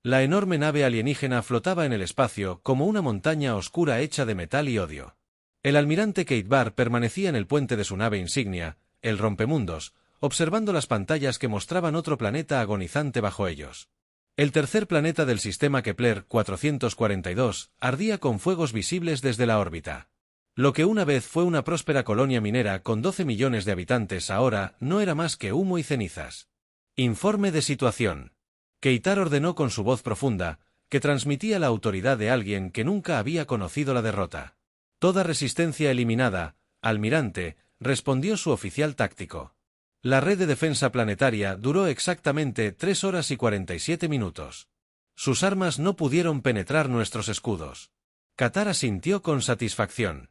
La enorme nave alienígena flotaba en el espacio como una montaña oscura hecha de metal y odio. El almirante Keitbar permanecía en el puente de su nave insignia, el Rompemundos, observando las pantallas que mostraban otro planeta agonizante bajo ellos. El tercer planeta del sistema Kepler 442 ardía con fuegos visibles desde la órbita. Lo que una vez fue una próspera colonia minera con 12 millones de habitantes ahora no era más que humo y cenizas. Informe de situación. Keitar ordenó con su voz profunda, que transmitía la autoridad de alguien que nunca había conocido la derrota. Toda resistencia eliminada, almirante, respondió su oficial táctico. La red de defensa planetaria duró exactamente 3 horas y 47 minutos. Sus armas no pudieron penetrar nuestros escudos. Qatar asintió con satisfacción.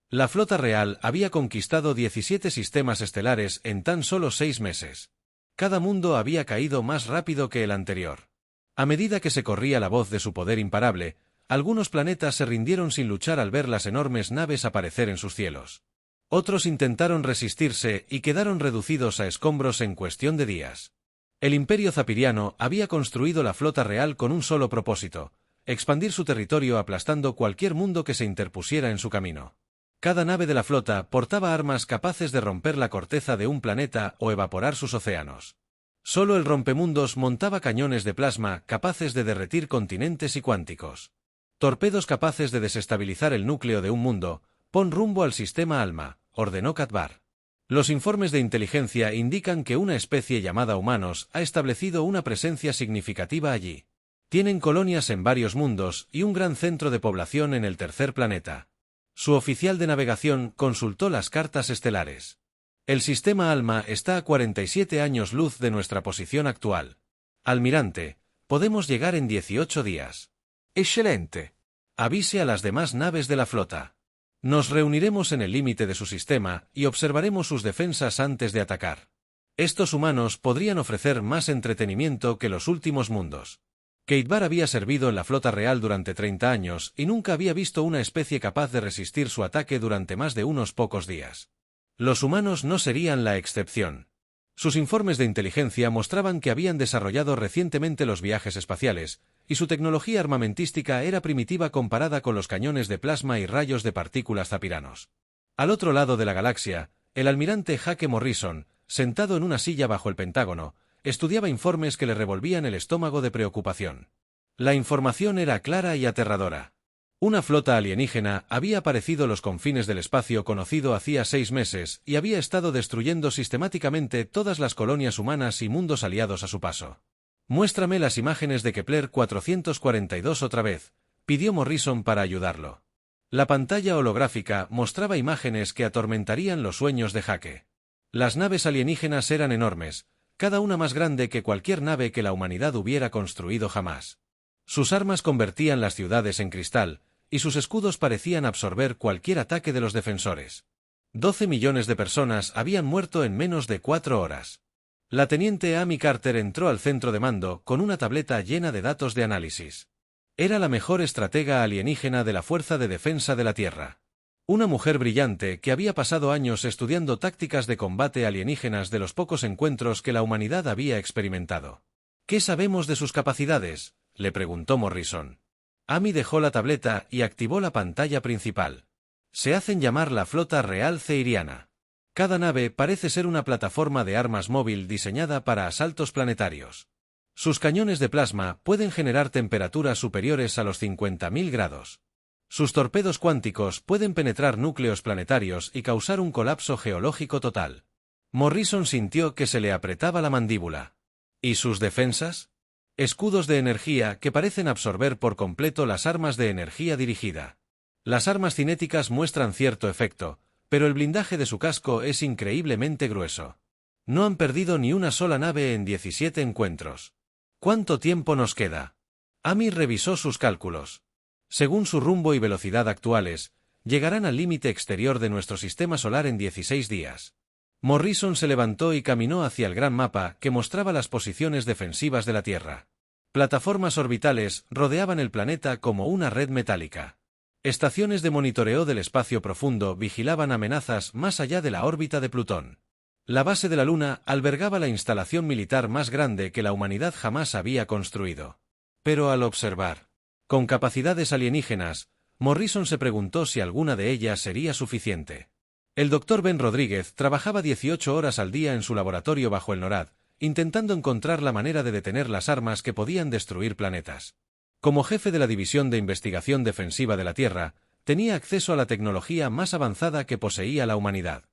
La flota real había conquistado 17 sistemas estelares en tan solo 6 meses. Cada mundo había caído más rápido que el anterior. A medida que se corría la voz de su poder imparable, algunos planetas se rindieron sin luchar al ver las enormes naves aparecer en sus cielos. Otros intentaron resistirse y quedaron reducidos a escombros en cuestión de días. El Imperio Zapiriano había construido la flota real con un solo propósito: expandir su territorio aplastando cualquier mundo que se interpusiera en su camino. Cada nave de la flota portaba armas capaces de romper la corteza de un planeta o evaporar sus océanos. Solo el Rompemundos montaba cañones de plasma capaces de derretir continentes y cuánticos. Torpedos capaces de desestabilizar el núcleo de un mundo. Pon rumbo al sistema Alma, ordenó Keitbar. Los informes de inteligencia indican que una especie llamada humanos ha establecido una presencia significativa allí. Tienen colonias en varios mundos y un gran centro de población en el tercer planeta. Su oficial de navegación consultó las cartas estelares. El sistema Alma está a 47 años luz de nuestra posición actual. Almirante, podemos llegar en 18 días. Excelente. Avise a las demás naves de la flota. Nos reuniremos en el límite de su sistema y observaremos sus defensas antes de atacar. Estos humanos podrían ofrecer más entretenimiento que los últimos mundos. Keitbar había servido en la flota real durante 30 años y nunca había visto una especie capaz de resistir su ataque durante más de unos pocos días. Los humanos no serían la excepción. Sus informes de inteligencia mostraban que habían desarrollado recientemente los viajes espaciales, y su tecnología armamentística era primitiva comparada con los cañones de plasma y rayos de partículas zapiranos. Al otro lado de la galaxia, el almirante Hake Morrison, sentado en una silla bajo el Pentágono, estudiaba informes que le revolvían el estómago de preocupación. La información era clara y aterradora. Una flota alienígena había aparecido en los confines del espacio conocido hacía 6 meses y había estado destruyendo sistemáticamente todas las colonias humanas y mundos aliados a su paso. Muéstrame las imágenes de Kepler 442 otra vez, pidió Morrison para ayudarlo. La pantalla holográfica mostraba imágenes que atormentarían los sueños de Hake. Las naves alienígenas eran enormes, cada una más grande que cualquier nave que la humanidad hubiera construido jamás. Sus armas convertían las ciudades en cristal, y sus escudos parecían absorber cualquier ataque de los defensores. 12 millones de personas habían muerto en menos de 4 horas. La teniente Amy Carter entró al centro de mando con una tableta llena de datos de análisis. Era la mejor estratega alienígena de la Fuerza de Defensa de la Tierra. Una mujer brillante que había pasado años estudiando tácticas de combate alienígenas de los pocos encuentros que la humanidad había experimentado. ¿Qué sabemos de sus capacidades?, le preguntó Morrison. Amy dejó la tableta y activó la pantalla principal. Se hacen llamar la Flota Real Ceiriana. Cada nave parece ser una plataforma de armas móvil diseñada para asaltos planetarios. Sus cañones de plasma pueden generar temperaturas superiores a los 50.000 grados. Sus torpedos cuánticos pueden penetrar núcleos planetarios y causar un colapso geológico total. Morrison sintió que se le apretaba la mandíbula. ¿Y sus defensas? Escudos de energía que parecen absorber por completo las armas de energía dirigida. Las armas cinéticas muestran cierto efecto, pero el blindaje de su casco es increíblemente grueso. No han perdido ni una sola nave en 17 encuentros. ¿Cuánto tiempo nos queda? Amy revisó sus cálculos. Según su rumbo y velocidad actuales, llegarán al límite exterior de nuestro sistema solar en 16 días. Morrison se levantó y caminó hacia el gran mapa que mostraba las posiciones defensivas de la Tierra. Plataformas orbitales rodeaban el planeta como una red metálica. Estaciones de monitoreo del espacio profundo vigilaban amenazas más allá de la órbita de Plutón. La base de la Luna albergaba la instalación militar más grande que la humanidad jamás había construido. Pero al observar con capacidades alienígenas, Morrison se preguntó si alguna de ellas sería suficiente. El Dr. Ben Rodríguez trabajaba 18 horas al día en su laboratorio bajo el NORAD, intentando encontrar la manera de detener las armas que podían destruir planetas. Como jefe de la División de Investigación Defensiva de la Tierra, tenía acceso a la tecnología más avanzada que poseía la humanidad.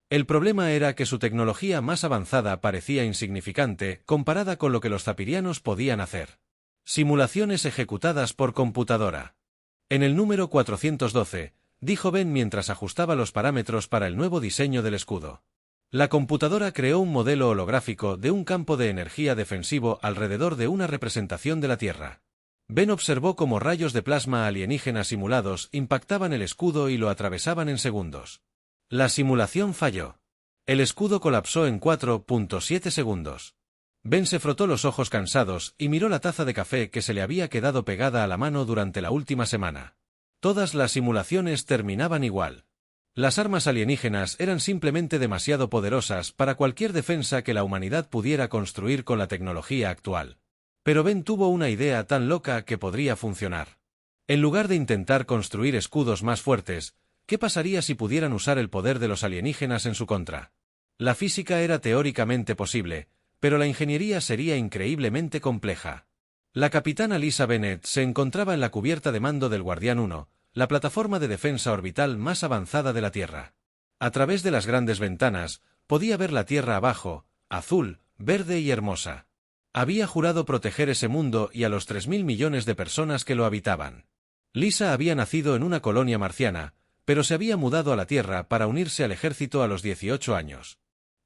El problema era que su tecnología más avanzada parecía insignificante comparada con lo que los zapirianos podían hacer. Simulaciones ejecutadas por computadora. En el número 412, dijo Ben mientras ajustaba los parámetros para el nuevo diseño del escudo. La computadora creó un modelo holográfico de un campo de energía defensivo alrededor de una representación de la Tierra. Ben observó cómo rayos de plasma alienígenas simulados impactaban el escudo y lo atravesaban en segundos. La simulación falló. El escudo colapsó en 4.7 segundos. Ben se frotó los ojos cansados y miró la taza de café que se le había quedado pegada a la mano durante la última semana. Todas las simulaciones terminaban igual. Las armas alienígenas eran simplemente demasiado poderosas para cualquier defensa que la humanidad pudiera construir con la tecnología actual. Pero Ben tuvo una idea tan loca que podría funcionar. En lugar de intentar construir escudos más fuertes, ¿qué pasaría si pudieran usar el poder de los alienígenas en su contra? La física era teóricamente posible, pero la ingeniería sería increíblemente compleja. La capitana Lisa Bennett se encontraba en la cubierta de mando del Guardián 1, la plataforma de defensa orbital más avanzada de la Tierra. A través de las grandes ventanas, podía ver la Tierra abajo, azul, verde y hermosa. Había jurado proteger ese mundo y a los 3.000 millones de personas que lo habitaban. Lisa había nacido en una colonia marciana, pero se había mudado a la Tierra para unirse al ejército a los 18 años.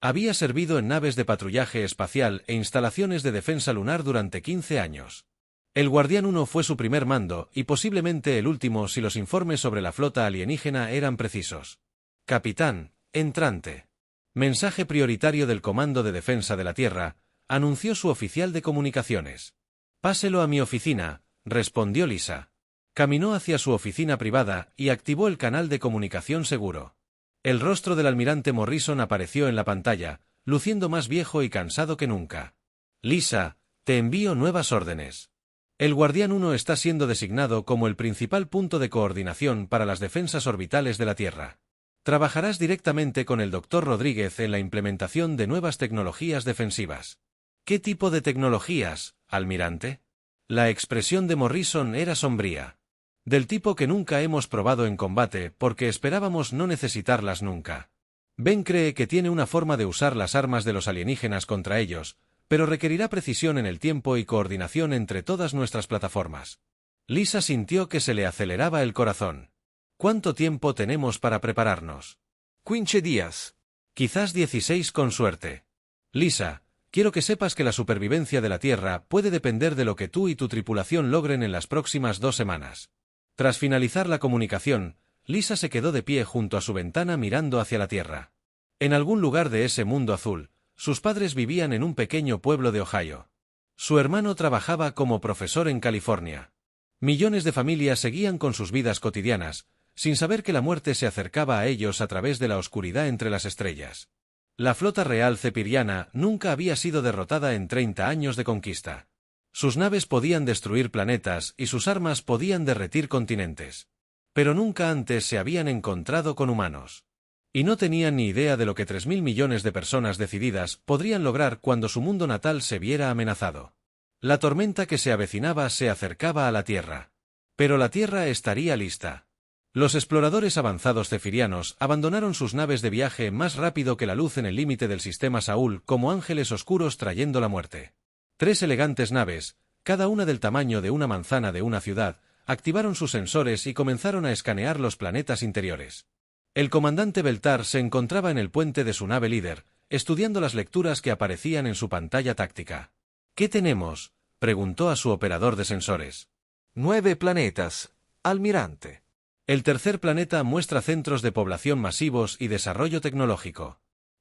Había servido en naves de patrullaje espacial e instalaciones de defensa lunar durante 15 años. El Guardián 1 fue su primer mando y posiblemente el último si los informes sobre la flota alienígena eran precisos. Capitán, entrante. Mensaje prioritario del Comando de Defensa de la Tierra, anunció su oficial de comunicaciones. Páselo a mi oficina, respondió Lisa. Caminó hacia su oficina privada y activó el canal de comunicación seguro. El rostro del almirante Morrison apareció en la pantalla, luciendo más viejo y cansado que nunca. Lisa, te envío nuevas órdenes. El Guardián 1 está siendo designado como el principal punto de coordinación para las defensas orbitales de la Tierra. Trabajarás directamente con el Dr. Rodríguez en la implementación de nuevas tecnologías defensivas. ¿Qué tipo de tecnologías, almirante? La expresión de Morrison era sombría. Del tipo que nunca hemos probado en combate porque esperábamos no necesitarlas nunca. Ben cree que tiene una forma de usar las armas de los alienígenas contra ellos, pero requerirá precisión en el tiempo y coordinación entre todas nuestras plataformas. Lisa sintió que se le aceleraba el corazón. ¿Cuánto tiempo tenemos para prepararnos? 15 días. Quizás 16 con suerte. Lisa, quiero que sepas que la supervivencia de la Tierra puede depender de lo que tú y tu tripulación logren en las próximas 2 semanas. Tras finalizar la comunicación, Lisa se quedó de pie junto a su ventana mirando hacia la Tierra. En algún lugar de ese mundo azul, sus padres vivían en un pequeño pueblo de Ohio. Su hermano trabajaba como profesor en California. Millones de familias seguían con sus vidas cotidianas, sin saber que la muerte se acercaba a ellos a través de la oscuridad entre las estrellas. La flota real cepiriana nunca había sido derrotada en 30 años de conquista. Sus naves podían destruir planetas y sus armas podían derretir continentes. Pero nunca antes se habían encontrado con humanos. Y no tenían ni idea de lo que 3.000 millones de personas decididas podrían lograr cuando su mundo natal se viera amenazado. La tormenta que se avecinaba se acercaba a la Tierra. Pero la Tierra estaría lista. Los exploradores avanzados cefirianos abandonaron sus naves de viaje más rápido que la luz en el límite del sistema Saúl como ángeles oscuros trayendo la muerte. 3 elegantes naves, cada una del tamaño de una manzana de una ciudad, activaron sus sensores y comenzaron a escanear los planetas interiores. El comandante Beltar se encontraba en el puente de su nave líder, estudiando las lecturas que aparecían en su pantalla táctica. ¿Qué tenemos?, preguntó a su operador de sensores. 9 planetas, almirante. El tercer planeta muestra centros de población masivos y desarrollo tecnológico.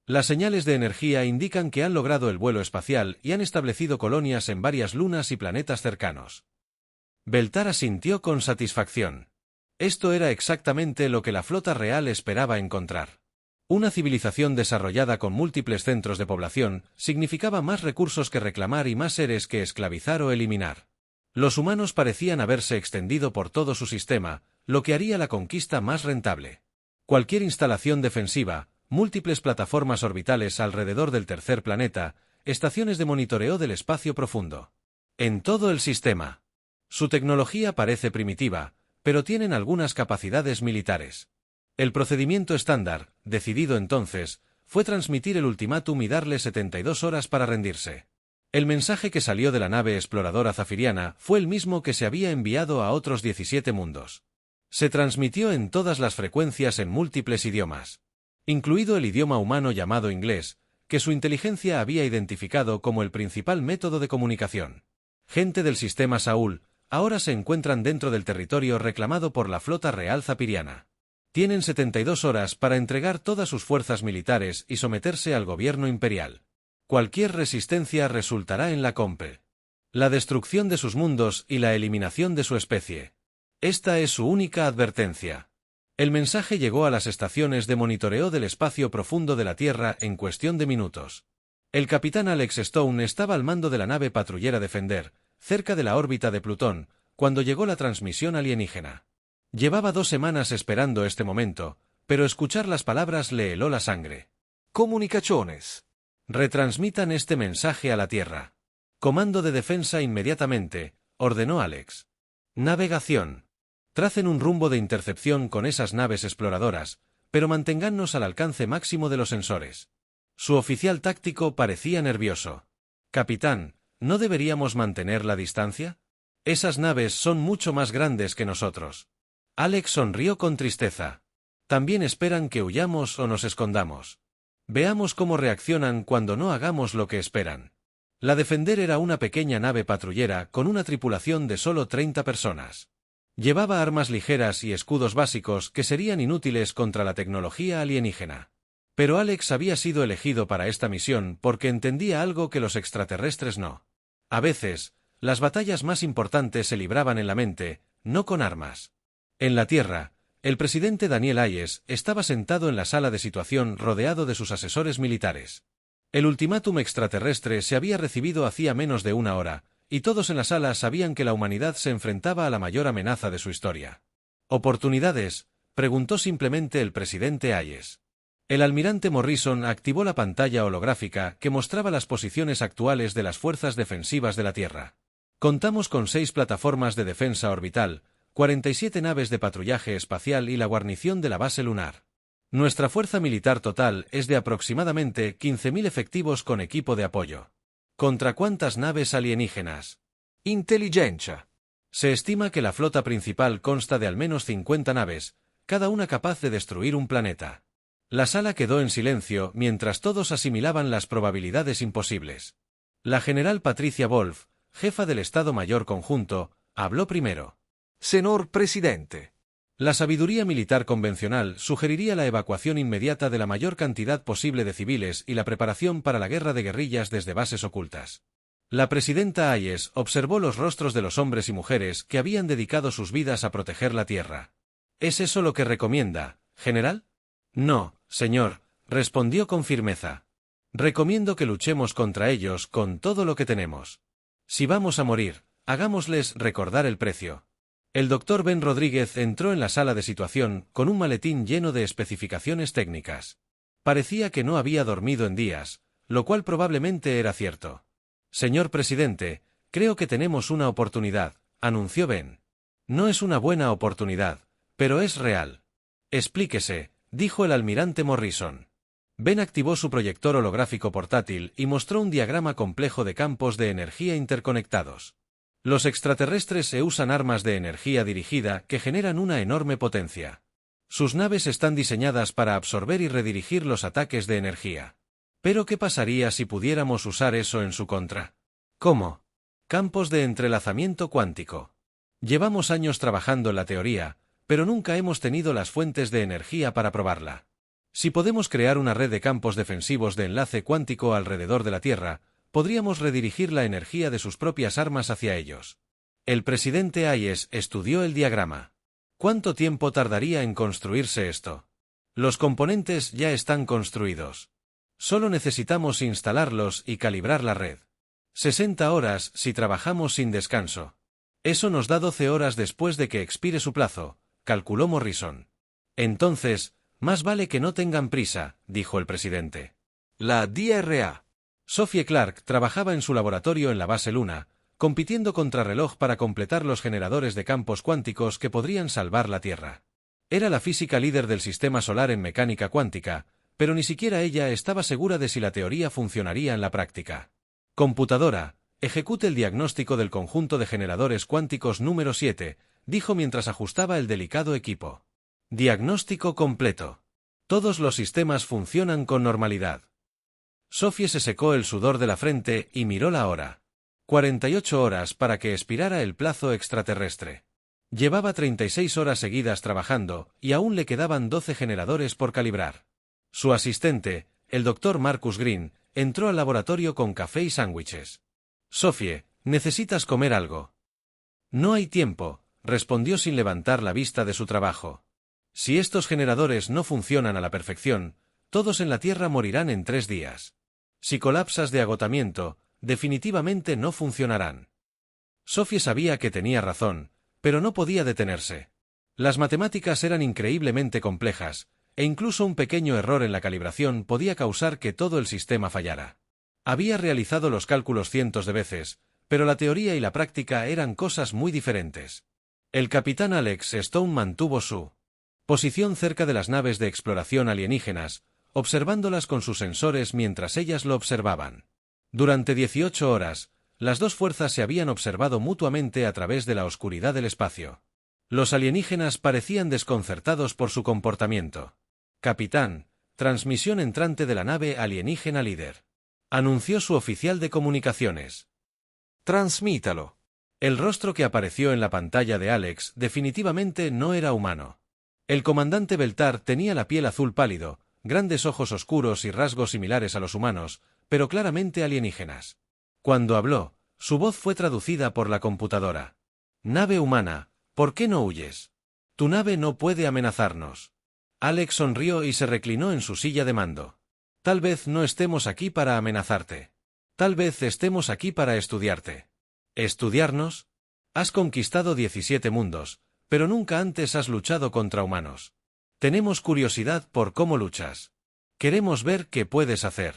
Las señales de energía indican que han logrado el vuelo espacial y han establecido colonias en varias lunas y planetas cercanos. Beltar asintió con satisfacción. Esto era exactamente lo que la flota real esperaba encontrar. Una civilización desarrollada con múltiples centros de población significaba más recursos que reclamar y más seres que esclavizar o eliminar. Los humanos parecían haberse extendido por todo su sistema, lo que haría la conquista más rentable. Cualquier instalación defensiva, múltiples plataformas orbitales alrededor del tercer planeta, estaciones de monitoreo del espacio profundo. En todo el sistema. Su tecnología parece primitiva, pero tienen algunas capacidades militares. El procedimiento estándar, decidido entonces, fue transmitir el ultimátum y darle 72 horas para rendirse. El mensaje que salió de la nave exploradora zafiriana fue el mismo que se había enviado a otros 17 mundos. Se transmitió en todas las frecuencias en múltiples idiomas, incluido el idioma humano llamado inglés, que su inteligencia había identificado como el principal método de comunicación. Gente del sistema Saúl, ahora se encuentran dentro del territorio reclamado por la flota real zapiriana. Tienen 72 horas para entregar todas sus fuerzas militares y someterse al gobierno imperial. Cualquier resistencia resultará en la la destrucción de sus mundos y la eliminación de su especie. Esta es su única advertencia. El mensaje llegó a las estaciones de monitoreo del espacio profundo de la Tierra en cuestión de minutos. El capitán Alex Stone estaba al mando de la nave patrullera Defender, cerca de la órbita de Plutón, cuando llegó la transmisión alienígena. Llevaba 2 semanas esperando este momento, pero escuchar las palabras le heló la sangre. Comunicaciones. Retransmitan este mensaje a la Tierra. Comando de defensa inmediatamente, ordenó Alex. Navegación. Tracen un rumbo de intercepción con esas naves exploradoras, pero manténgannos al alcance máximo de los sensores. Su oficial táctico parecía nervioso. Capitán, ¿no deberíamos mantener la distancia? Esas naves son mucho más grandes que nosotros. Alex sonrió con tristeza. También esperan que huyamos o nos escondamos. Veamos cómo reaccionan cuando no hagamos lo que esperan. La Defender era una pequeña nave patrullera con una tripulación de solo 30 personas. Llevaba armas ligeras y escudos básicos que serían inútiles contra la tecnología alienígena. Pero Alex había sido elegido para esta misión porque entendía algo que los extraterrestres no. A veces, las batallas más importantes se libraban en la mente, no con armas. En la Tierra, el presidente Daniel Hayes estaba sentado en la sala de situación rodeado de sus asesores militares. El ultimátum extraterrestre se había recibido hacía menos de 1 hora, y todos en la sala sabían que la humanidad se enfrentaba a la mayor amenaza de su historia. ¿Oportunidades?, preguntó simplemente el presidente Hayes. El almirante Morrison activó la pantalla holográfica que mostraba las posiciones actuales de las fuerzas defensivas de la Tierra. Contamos con 6 plataformas de defensa orbital, 47 naves de patrullaje espacial y la guarnición de la base lunar. Nuestra fuerza militar total es de aproximadamente 15.000 efectivos con equipo de apoyo. ¿Contra cuántas naves alienígenas? Inteligencia. Se estima que la flota principal consta de al menos 50 naves, cada una capaz de destruir un planeta. La sala quedó en silencio mientras todos asimilaban las probabilidades imposibles. La general Patricia Wolf, jefa del Estado Mayor Conjunto, habló primero. Señor presidente. La sabiduría militar convencional sugeriría la evacuación inmediata de la mayor cantidad posible de civiles y la preparación para la guerra de guerrillas desde bases ocultas. La presidenta Hayes observó los rostros de los hombres y mujeres que habían dedicado sus vidas a proteger la Tierra. ¿Es eso lo que recomienda, general? No, señor, respondió con firmeza. Recomiendo que luchemos contra ellos con todo lo que tenemos. Si vamos a morir, hagámosles recordar el precio. El doctor Ben Rodríguez entró en la sala de situación con un maletín lleno de especificaciones técnicas. Parecía que no había dormido en días, lo cual probablemente era cierto. Señor presidente, creo que tenemos una oportunidad, anunció Ben. No es una buena oportunidad, pero es real. Explíquese, dijo el almirante Morrison. Ben activó su proyector holográfico portátil y mostró un diagrama complejo de campos de energía interconectados. Los extraterrestres usan armas de energía dirigida que generan una enorme potencia. Sus naves están diseñadas para absorber y redirigir los ataques de energía. ¿Pero qué pasaría si pudiéramos usar eso en su contra? ¿Cómo? Campos de entrelazamiento cuántico. Llevamos años trabajando en la teoría, pero nunca hemos tenido las fuentes de energía para probarla. Si podemos crear una red de campos defensivos de enlace cuántico alrededor de la Tierra, podríamos redirigir la energía de sus propias armas hacia ellos. El presidente Hayes estudió el diagrama. ¿Cuánto tiempo tardaría en construirse esto? Los componentes ya están construidos. Solo necesitamos instalarlos y calibrar la red. 60 horas si trabajamos sin descanso. Eso nos da 12 horas después de que expire su plazo, calculó Morrison. Entonces, más vale que no tengan prisa, dijo el presidente. La DRA. Sophie Clark trabajaba en su laboratorio en la base Luna, compitiendo contra reloj para completar los generadores de campos cuánticos que podrían salvar la Tierra. Era la física líder del sistema solar en mecánica cuántica, pero ni siquiera ella estaba segura de si la teoría funcionaría en la práctica. Computadora, ejecute el diagnóstico del conjunto de generadores cuánticos número 7, dijo mientras ajustaba el delicado equipo. Diagnóstico completo. Todos los sistemas funcionan con normalidad. Sophie se secó el sudor de la frente y miró la hora. 48 horas para que expirara el plazo extraterrestre. Llevaba 36 horas seguidas trabajando, y aún le quedaban 12 generadores por calibrar. Su asistente, el Dr. Marcus Green, entró al laboratorio con café y sándwiches. Sophie, necesitas comer algo. No hay tiempo, respondió sin levantar la vista de su trabajo. Si estos generadores no funcionan a la perfección, todos en la Tierra morirán en 3 días. Si colapsas de agotamiento, definitivamente no funcionarán. Sophie sabía que tenía razón, pero no podía detenerse. Las matemáticas eran increíblemente complejas, e incluso un pequeño error en la calibración podía causar que todo el sistema fallara. Había realizado los cálculos cientos de veces, pero la teoría y la práctica eran cosas muy diferentes. El capitán Alex Stone mantuvo su posición cerca de las naves de exploración alienígenas, observándolas con sus sensores mientras ellas lo observaban. Durante 18 horas, las dos fuerzas se habían observado mutuamente a través de la oscuridad del espacio. Los alienígenas parecían desconcertados por su comportamiento. Capitán, transmisión entrante de la nave alienígena líder. Anunció su oficial de comunicaciones. Transmítalo. El rostro que apareció en la pantalla de Alex definitivamente no era humano. El comandante Beltar tenía la piel azul pálido, grandes ojos oscuros y rasgos similares a los humanos, pero claramente alienígenas. Cuando habló, su voz fue traducida por la computadora. Nave humana, ¿por qué no huyes? Tu nave no puede amenazarnos. Alex sonrió y se reclinó en su silla de mando. Tal vez no estemos aquí para amenazarte. Tal vez estemos aquí para estudiarte. ¿Estudiarnos? Has conquistado 17 mundos, pero nunca antes has luchado contra humanos. Tenemos curiosidad por cómo luchas. Queremos ver qué puedes hacer.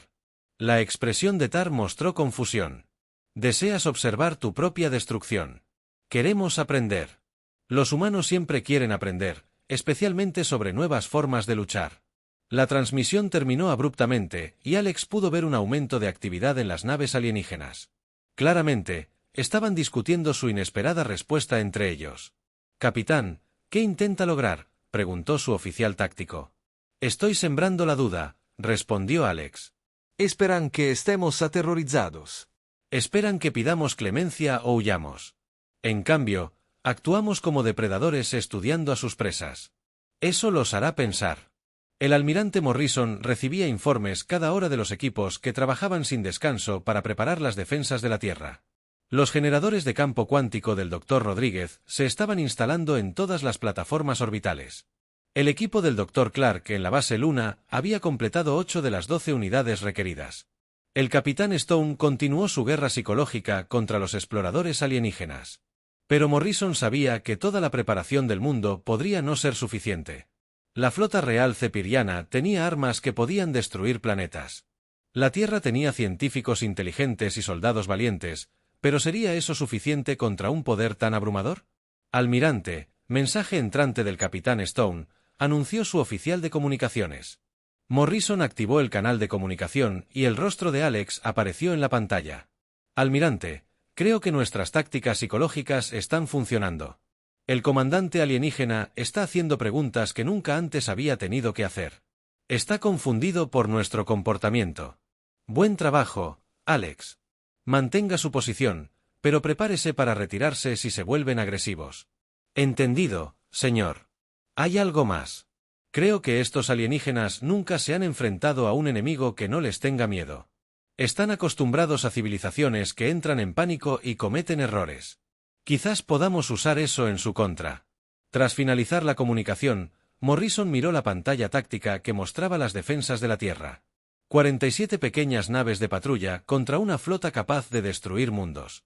La expresión de Tar mostró confusión. Deseas observar tu propia destrucción. Queremos aprender. Los humanos siempre quieren aprender, especialmente sobre nuevas formas de luchar. La transmisión terminó abruptamente, y Alex pudo ver un aumento de actividad en las naves alienígenas. Claramente, estaban discutiendo su inesperada respuesta entre ellos. Capitán, ¿qué intenta lograr?, preguntó su oficial táctico. Estoy sembrando la duda, respondió Alex. Esperan que estemos aterrorizados. Esperan que pidamos clemencia o huyamos. En cambio, actuamos como depredadores estudiando a sus presas. Eso los hará pensar. El almirante Morrison recibía informes cada hora de los equipos que trabajaban sin descanso para preparar las defensas de la Tierra. Los generadores de campo cuántico del Dr. Rodríguez se estaban instalando en todas las plataformas orbitales. El equipo del Dr. Clark en la base Luna había completado 8 de las 12 unidades requeridas. El capitán Stone continuó su guerra psicológica contra los exploradores alienígenas. Pero Morrison sabía que toda la preparación del mundo podría no ser suficiente. La flota real cepiriana tenía armas que podían destruir planetas. La Tierra tenía científicos inteligentes y soldados valientes, pero ¿sería eso suficiente contra un poder tan abrumador? Almirante, mensaje entrante del capitán Stone, anunció su oficial de comunicaciones. Morrison activó el canal de comunicación y el rostro de Alex apareció en la pantalla. Almirante, creo que nuestras tácticas psicológicas están funcionando. El comandante alienígena está haciendo preguntas que nunca antes había tenido que hacer. Está confundido por nuestro comportamiento. Buen trabajo, Alex. Mantenga su posición, pero prepárese para retirarse si se vuelven agresivos. Entendido, señor. ¿Hay algo más? Creo que estos alienígenas nunca se han enfrentado a un enemigo que no les tenga miedo. Están acostumbrados a civilizaciones que entran en pánico y cometen errores. Quizás podamos usar eso en su contra. Tras finalizar la comunicación, Morrison miró la pantalla táctica que mostraba las defensas de la Tierra. 47 pequeñas naves de patrulla contra una flota capaz de destruir mundos.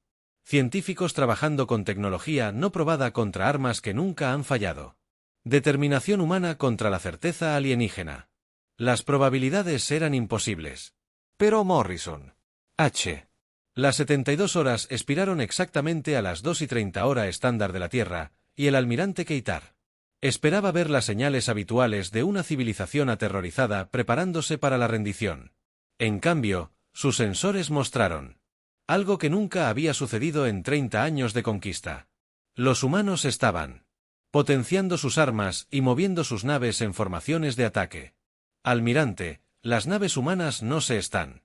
Científicos trabajando con tecnología no probada contra armas que nunca han fallado. Determinación humana contra la certeza alienígena. Las probabilidades eran imposibles. Pero Morrison. H. Las 72 horas expiraron exactamente a las 2:30 hora estándar de la Tierra, y el almirante Keitar esperaba ver las señales habituales de una civilización aterrorizada preparándose para la rendición. En cambio, sus sensores mostraron algo que nunca había sucedido en 30 años de conquista. Los humanos estaban potenciando sus armas y moviendo sus naves en formaciones de ataque. Almirante, las naves humanas no se están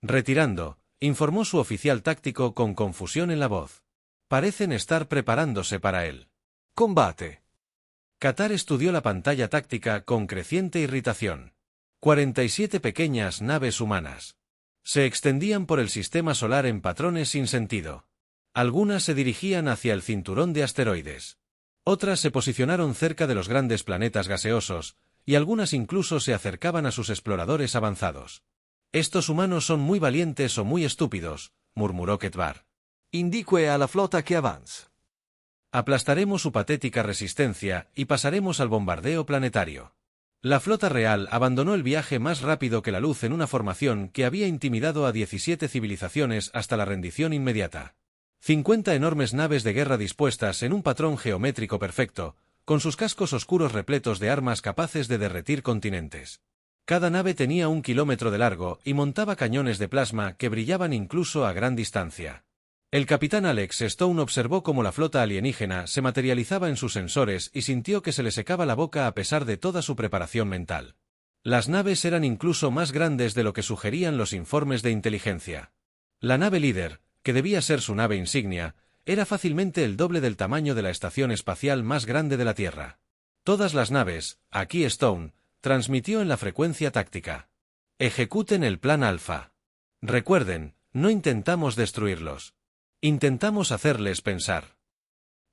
retirando, informó su oficial táctico con confusión en la voz. Parecen estar preparándose para el combate. Qatar estudió la pantalla táctica con creciente irritación. 47 pequeñas naves humanas se extendían por el sistema solar en patrones sin sentido. Algunas se dirigían hacia el cinturón de asteroides. Otras se posicionaron cerca de los grandes planetas gaseosos, y algunas incluso se acercaban a sus exploradores avanzados. Estos humanos son muy valientes o muy estúpidos, murmuró Ketbar. Indique a la flota que avance. Aplastaremos su patética resistencia y pasaremos al bombardeo planetario. La flota real abandonó el viaje más rápido que la luz en una formación que había intimidado a 17 civilizaciones hasta la rendición inmediata. 50 enormes naves de guerra dispuestas en un patrón geométrico perfecto, con sus cascos oscuros repletos de armas capaces de derretir continentes. Cada nave tenía 1 kilómetro de largo y montaba cañones de plasma que brillaban incluso a gran distancia. El capitán Alex Stone observó cómo la flota alienígena se materializaba en sus sensores y sintió que se le secaba la boca a pesar de toda su preparación mental. Las naves eran incluso más grandes de lo que sugerían los informes de inteligencia. La nave líder, que debía ser su nave insignia, era fácilmente el doble del tamaño de la estación espacial más grande de la Tierra. Todas las naves, aquí Stone, transmitió en la frecuencia táctica. Ejecuten el plan alfa. Recuerden, no intentamos destruirlos. Intentamos hacerles pensar.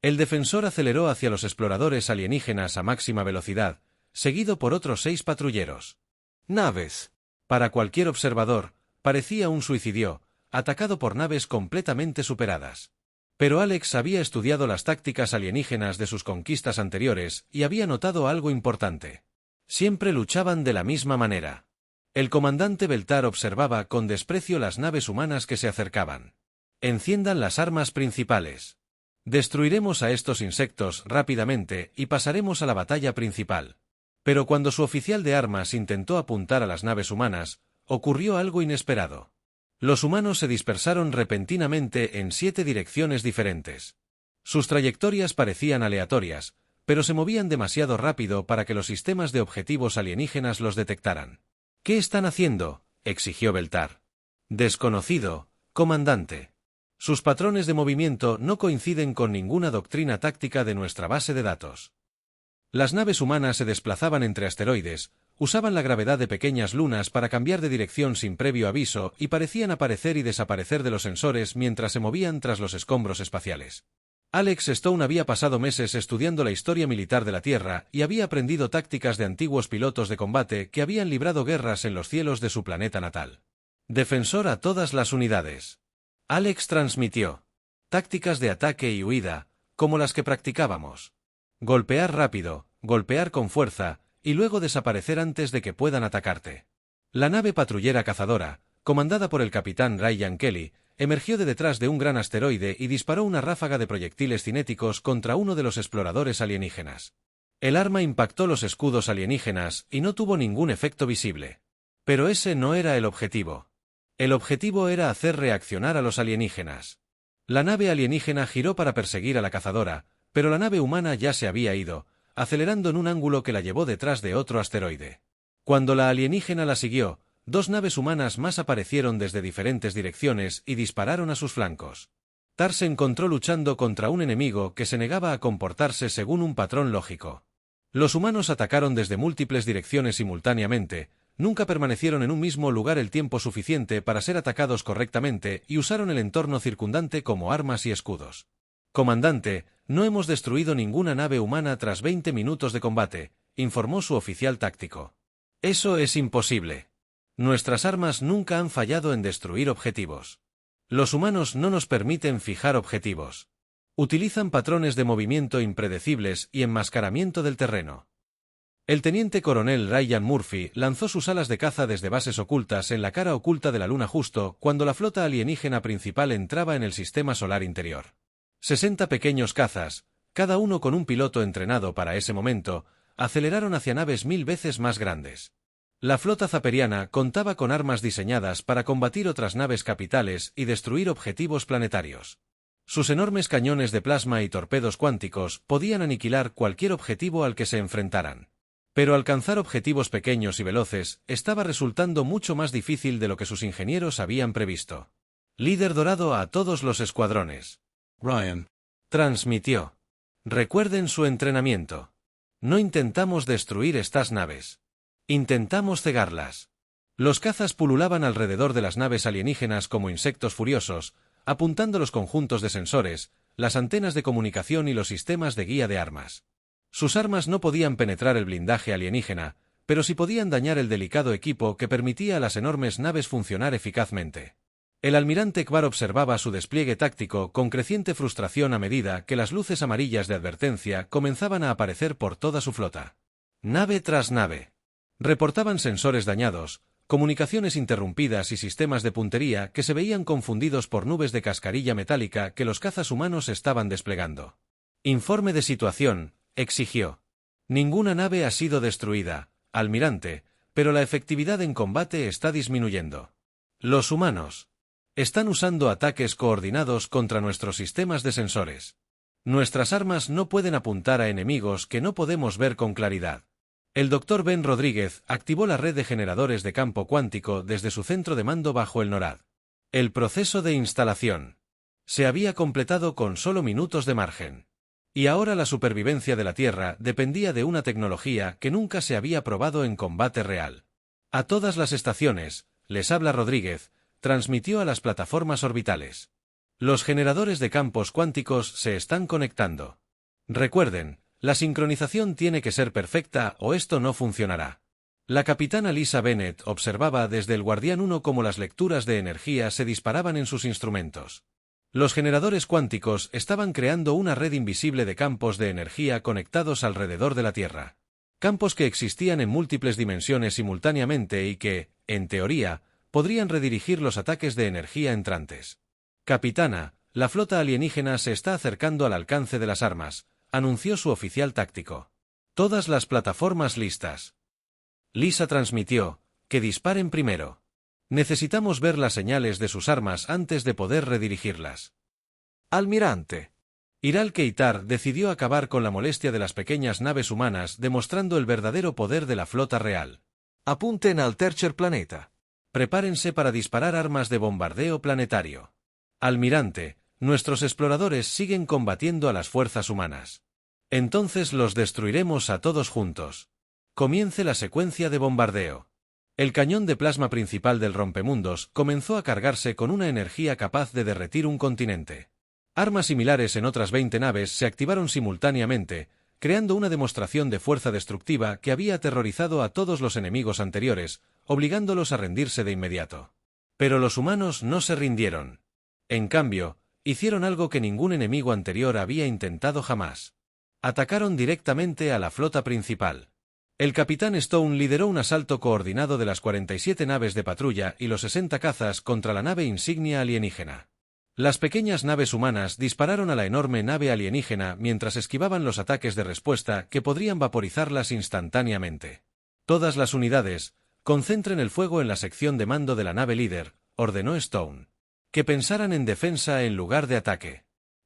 El defensor aceleró hacia los exploradores alienígenas a máxima velocidad, seguido por otros 6 patrulleros. Naves. Para cualquier observador, parecía un suicidio, atacado por naves completamente superadas. Pero Alex había estudiado las tácticas alienígenas de sus conquistas anteriores y había notado algo importante. Siempre luchaban de la misma manera. El comandante Beltar observaba con desprecio las naves humanas que se acercaban. Enciendan las armas principales. Destruiremos a estos insectos rápidamente y pasaremos a la batalla principal. Pero cuando su oficial de armas intentó apuntar a las naves humanas, ocurrió algo inesperado. Los humanos se dispersaron repentinamente en 7 direcciones diferentes. Sus trayectorias parecían aleatorias, pero se movían demasiado rápido para que los sistemas de objetivos alienígenas los detectaran. ¿Qué están haciendo?, exigió Beltar. Desconocido, comandante. Sus patrones de movimiento no coinciden con ninguna doctrina táctica de nuestra base de datos. Las naves humanas se desplazaban entre asteroides, usaban la gravedad de pequeñas lunas para cambiar de dirección sin previo aviso y parecían aparecer y desaparecer de los sensores mientras se movían tras los escombros espaciales. Alex Stone había pasado meses estudiando la historia militar de la Tierra y había aprendido tácticas de antiguos pilotos de combate que habían librado guerras en los cielos de su planeta natal. Defensor a todas las unidades. Alex transmitió. Tácticas de ataque y huida, como las que practicábamos. Golpear rápido, golpear con fuerza, y luego desaparecer antes de que puedan atacarte. La nave patrullera cazadora, comandada por el capitán Ryan Kelly, emergió de detrás de un gran asteroide y disparó una ráfaga de proyectiles cinéticos contra uno de los exploradores alienígenas. El arma impactó los escudos alienígenas y no tuvo ningún efecto visible. Pero ese no era el objetivo. El objetivo era hacer reaccionar a los alienígenas. La nave alienígena giró para perseguir a la cazadora, pero la nave humana ya se había ido, acelerando en un ángulo que la llevó detrás de otro asteroide. Cuando la alienígena la siguió, 2 naves humanas más aparecieron desde diferentes direcciones y dispararon a sus flancos. Tar se encontró luchando contra un enemigo que se negaba a comportarse según un patrón lógico. Los humanos atacaron desde múltiples direcciones simultáneamente, nunca permanecieron en un mismo lugar el tiempo suficiente para ser atacados correctamente y usaron el entorno circundante como armas y escudos. Comandante, no hemos destruido ninguna nave humana tras 20 minutos de combate, informó su oficial táctico. Eso es imposible. Nuestras armas nunca han fallado en destruir objetivos. Los humanos no nos permiten fijar objetivos. Utilizan patrones de movimiento impredecibles y enmascaramiento del terreno. El teniente coronel Ryan Murphy lanzó sus alas de caza desde bases ocultas en la cara oculta de la Luna justo cuando la flota alienígena principal entraba en el sistema solar interior. 60 pequeños cazas, cada uno con un piloto entrenado para ese momento, aceleraron hacia naves 1000 veces más grandes. La flota zaperiana contaba con armas diseñadas para combatir otras naves capitales y destruir objetivos planetarios. Sus enormes cañones de plasma y torpedos cuánticos podían aniquilar cualquier objetivo al que se enfrentaran. Pero alcanzar objetivos pequeños y veloces estaba resultando mucho más difícil de lo que sus ingenieros habían previsto. Líder dorado a todos los escuadrones. Ryan Transmitió. Recuerden su entrenamiento. No intentamos destruir estas naves. Intentamos cegarlas. Los cazas pululaban alrededor de las naves alienígenas como insectos furiosos, apuntando los conjuntos de sensores, las antenas de comunicación y los sistemas de guía de armas. Sus armas no podían penetrar el blindaje alienígena, pero sí podían dañar el delicado equipo que permitía a las enormes naves funcionar eficazmente. El almirante Kvar observaba su despliegue táctico con creciente frustración a medida que las luces amarillas de advertencia comenzaban a aparecer por toda su flota. Nave tras nave. Reportaban sensores dañados, comunicaciones interrumpidas y sistemas de puntería que se veían confundidos por nubes de cascarilla metálica que los cazas humanos estaban desplegando. Informe de situación, exigió. Ninguna nave ha sido destruida, almirante, pero la efectividad en combate está disminuyendo. Los humanos están usando ataques coordinados contra nuestros sistemas de sensores. Nuestras armas no pueden apuntar a enemigos que no podemos ver con claridad. El Dr. Ben Rodríguez activó la red de generadores de campo cuántico desde su centro de mando bajo el NORAD. El proceso de instalación se había completado con solo minutos de margen. Y ahora la supervivencia de la Tierra dependía de una tecnología que nunca se había probado en combate real. A todas las estaciones, les habla Rodríguez, transmitió a las plataformas orbitales. Los generadores de campos cuánticos se están conectando. Recuerden, la sincronización tiene que ser perfecta o esto no funcionará. La capitana Lisa Bennett observaba desde el Guardián 1 cómo las lecturas de energía se disparaban en sus instrumentos. Los generadores cuánticos estaban creando una red invisible de campos de energía conectados alrededor de la Tierra. Campos que existían en múltiples dimensiones simultáneamente y que, en teoría, podrían redirigir los ataques de energía entrantes. Capitana, la flota alienígena se está acercando al alcance de las armas, anunció su oficial táctico. Todas las plataformas listas. Lisa transmitió, que disparen primero. Necesitamos ver las señales de sus armas antes de poder redirigirlas. Almirante. Iral Keitar decidió acabar con la molestia de las pequeñas naves humanas demostrando el verdadero poder de la flota real. Apunten al tercer planeta. Prepárense para disparar armas de bombardeo planetario. Almirante, nuestros exploradores siguen combatiendo a las fuerzas humanas. Entonces los destruiremos a todos juntos. Comience la secuencia de bombardeo. El cañón de plasma principal del rompemundos comenzó a cargarse con una energía capaz de derretir un continente. Armas similares en otras 20 naves se activaron simultáneamente, creando una demostración de fuerza destructiva que había aterrorizado a todos los enemigos anteriores, obligándolos a rendirse de inmediato. Pero los humanos no se rindieron. En cambio, hicieron algo que ningún enemigo anterior había intentado jamás. Atacaron directamente a la flota principal. El capitán Stone lideró un asalto coordinado de las 47 naves de patrulla y los 60 cazas contra la nave insignia alienígena. Las pequeñas naves humanas dispararon a la enorme nave alienígena mientras esquivaban los ataques de respuesta que podrían vaporizarlas instantáneamente. Todas las unidades, concentren el fuego en la sección de mando de la nave líder, ordenó Stone. Que pensaran en defensa en lugar de ataque.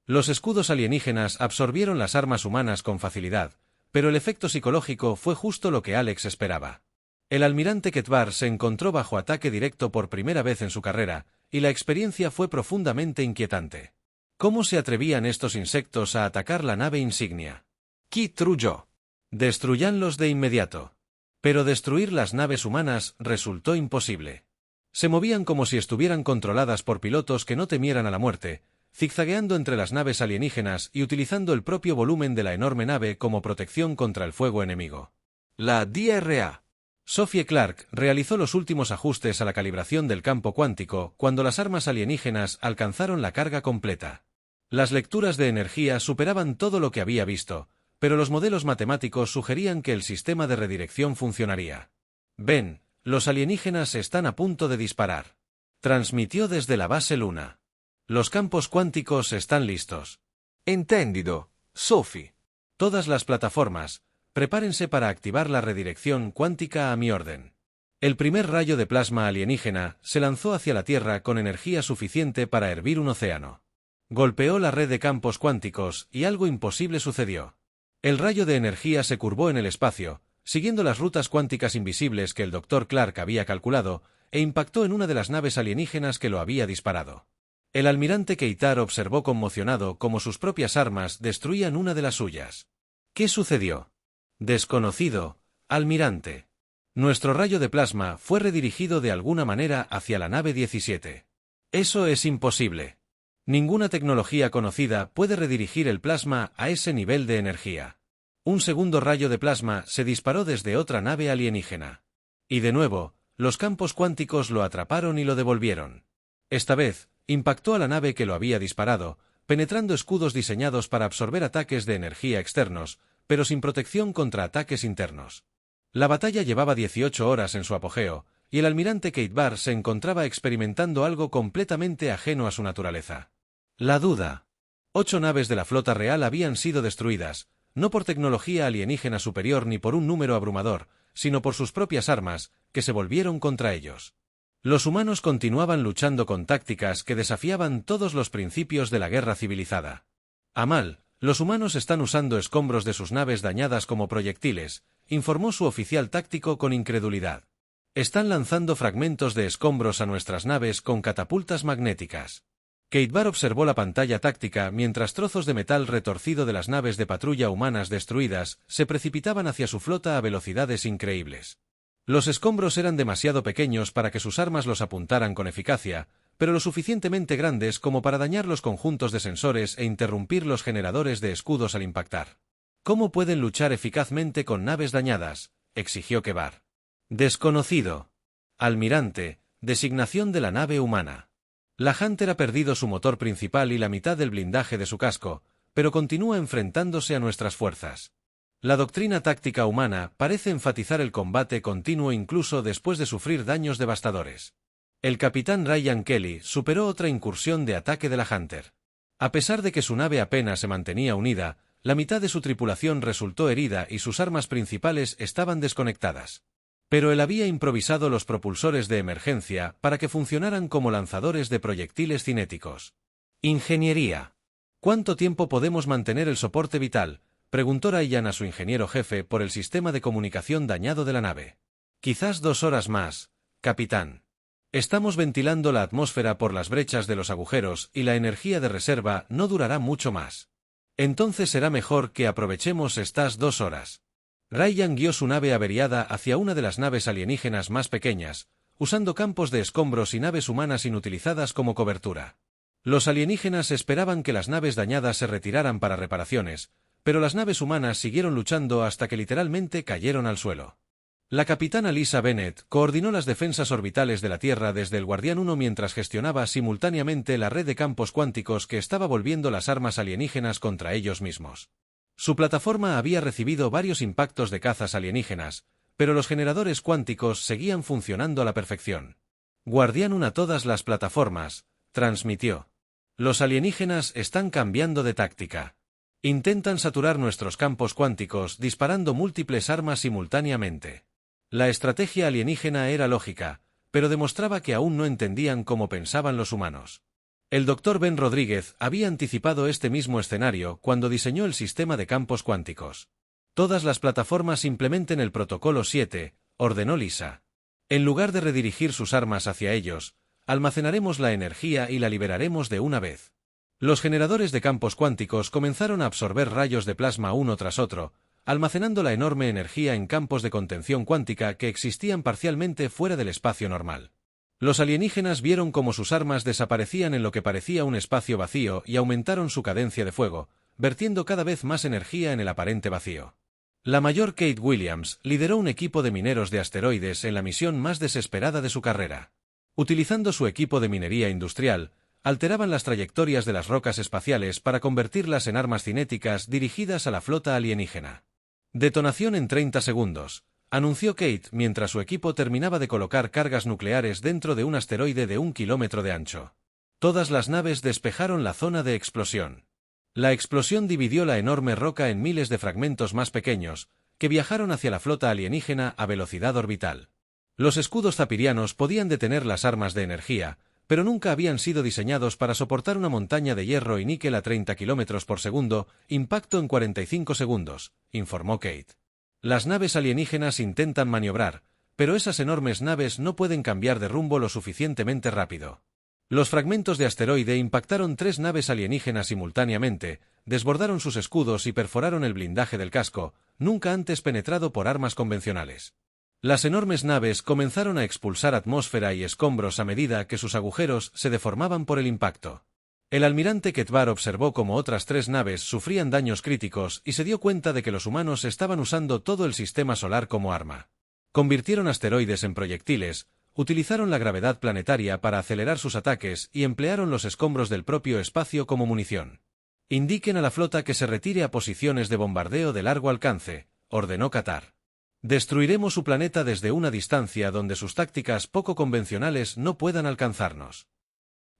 Los escudos alienígenas absorbieron las armas humanas con facilidad, pero el efecto psicológico fue justo lo que Alex esperaba. El almirante Ketvar se encontró bajo ataque directo por primera vez en su carrera, y la experiencia fue profundamente inquietante. ¿Cómo se atrevían estos insectos a atacar la nave insignia? Kit Ruyó. Destruyanlos de inmediato. Pero destruir las naves humanas resultó imposible. Se movían como si estuvieran controladas por pilotos que no temieran a la muerte, zigzagueando entre las naves alienígenas y utilizando el propio volumen de la enorme nave como protección contra el fuego enemigo. La DRA Sophie Clark realizó los últimos ajustes a la calibración del campo cuántico cuando las armas alienígenas alcanzaron la carga completa. Las lecturas de energía superaban todo lo que había visto, pero los modelos matemáticos sugerían que el sistema de redirección funcionaría. «Ben, los alienígenas están a punto de disparar», transmitió desde la base Luna. «Los campos cuánticos están listos». Entendido, Sophie. Todas las plataformas, prepárense para activar la redirección cuántica a mi orden. El primer rayo de plasma alienígena se lanzó hacia la Tierra con energía suficiente para hervir un océano. Golpeó la red de campos cuánticos y algo imposible sucedió. El rayo de energía se curvó en el espacio, siguiendo las rutas cuánticas invisibles que el Dr. Clark había calculado, e impactó en una de las naves alienígenas que lo había disparado. El almirante Keitar observó conmocionado cómo sus propias armas destruían una de las suyas. ¿Qué sucedió? Desconocido, almirante. Nuestro rayo de plasma fue redirigido de alguna manera hacia la nave 17. Eso es imposible. Ninguna tecnología conocida puede redirigir el plasma a ese nivel de energía. Un segundo rayo de plasma se disparó desde otra nave alienígena. Y de nuevo, los campos cuánticos lo atraparon y lo devolvieron. Esta vez, impactó a la nave que lo había disparado, penetrando escudos diseñados para absorber ataques de energía externos, pero sin protección contra ataques internos. La batalla llevaba 18 horas en su apogeo, y el almirante Keitar se encontraba experimentando algo completamente ajeno a su naturaleza. La duda. 8 naves de la flota real habían sido destruidas, no por tecnología alienígena superior ni por un número abrumador, sino por sus propias armas, que se volvieron contra ellos. Los humanos continuaban luchando con tácticas que desafiaban todos los principios de la guerra civilizada. Amal, los humanos están usando escombros de sus naves dañadas como proyectiles, informó su oficial táctico con incredulidad. Están lanzando fragmentos de escombros a nuestras naves con catapultas magnéticas. Keitar observó la pantalla táctica mientras trozos de metal retorcido de las naves de patrulla humanas destruidas se precipitaban hacia su flota a velocidades increíbles. Los escombros eran demasiado pequeños para que sus armas los apuntaran con eficacia, pero lo suficientemente grandes como para dañar los conjuntos de sensores e interrumpir los generadores de escudos al impactar. ¿Cómo pueden luchar eficazmente con naves dañadas?, exigió Keitar. Desconocido. Almirante, designación de la nave humana. La Hunter ha perdido su motor principal y la mitad del blindaje de su casco, pero continúa enfrentándose a nuestras fuerzas. La doctrina táctica humana parece enfatizar el combate continuo incluso después de sufrir daños devastadores. El capitán Ryan Kelly superó otra incursión de ataque de la Hunter. A pesar de que su nave apenas se mantenía unida, la mitad de su tripulación resultó herida y sus armas principales estaban desconectadas. Pero él había improvisado los propulsores de emergencia para que funcionaran como lanzadores de proyectiles cinéticos. Ingeniería. ¿Cuánto tiempo podemos mantener el soporte vital?, preguntó Ryan a su ingeniero jefe por el sistema de comunicación dañado de la nave. Quizás 2 horas más, capitán. Estamos ventilando la atmósfera por las brechas de los agujeros y la energía de reserva no durará mucho más. Entonces será mejor que aprovechemos estas 2 horas. Ryan guió su nave averiada hacia una de las naves alienígenas más pequeñas, usando campos de escombros y naves humanas inutilizadas como cobertura. Los alienígenas esperaban que las naves dañadas se retiraran para reparaciones, pero las naves humanas siguieron luchando hasta que literalmente cayeron al suelo. La capitana Lisa Bennett coordinó las defensas orbitales de la Tierra desde el Guardián 1 mientras gestionaba simultáneamente la red de campos cuánticos que estaba volviendo las armas alienígenas contra ellos mismos. Su plataforma había recibido varios impactos de cazas alienígenas, pero los generadores cuánticos seguían funcionando a la perfección. Guardián 1 a todas las plataformas, transmitió. Los alienígenas están cambiando de táctica. Intentan saturar nuestros campos cuánticos disparando múltiples armas simultáneamente. La estrategia alienígena era lógica, pero demostraba que aún no entendían cómo pensaban los humanos. El Dr. Ben Rodríguez había anticipado este mismo escenario cuando diseñó el sistema de campos cuánticos. Todas las plataformas implementen el protocolo 7, ordenó Lisa. En lugar de redirigir sus armas hacia ellos, almacenaremos la energía y la liberaremos de una vez. Los generadores de campos cuánticos comenzaron a absorber rayos de plasma uno tras otro, almacenando la enorme energía en campos de contención cuántica que existían parcialmente fuera del espacio normal. Los alienígenas vieron cómo sus armas desaparecían en lo que parecía un espacio vacío y aumentaron su cadencia de fuego, vertiendo cada vez más energía en el aparente vacío. La mayor Kate Williams lideró un equipo de mineros de asteroides en la misión más desesperada de su carrera. Utilizando su equipo de minería industrial, alteraban las trayectorias de las rocas espaciales para convertirlas en armas cinéticas dirigidas a la flota alienígena. Detonación en 30 segundos, anunció Kate mientras su equipo terminaba de colocar cargas nucleares dentro de un asteroide de 1 kilómetro de ancho. Todas las naves despejaron la zona de explosión. La explosión dividió la enorme roca en miles de fragmentos más pequeños, que viajaron hacia la flota alienígena a velocidad orbital. Los escudos zapirianos podían detener las armas de energía, pero nunca habían sido diseñados para soportar una montaña de hierro y níquel a 30 km por segundo, impacto en 45 segundos, informó Kate. Las naves alienígenas intentan maniobrar, pero esas enormes naves no pueden cambiar de rumbo lo suficientemente rápido. Los fragmentos de asteroide impactaron 3 naves alienígenas simultáneamente, desbordaron sus escudos y perforaron el blindaje del casco, nunca antes penetrado por armas convencionales. Las enormes naves comenzaron a expulsar atmósfera y escombros a medida que sus agujeros se deformaban por el impacto. El almirante Ketbar observó cómo otras 3 naves sufrían daños críticos y se dio cuenta de que los humanos estaban usando todo el sistema solar como arma. Convirtieron asteroides en proyectiles, utilizaron la gravedad planetaria para acelerar sus ataques y emplearon los escombros del propio espacio como munición. Indiquen a la flota que se retire a posiciones de bombardeo de largo alcance, ordenó Qatar. Destruiremos su planeta desde una distancia donde sus tácticas poco convencionales no puedan alcanzarnos.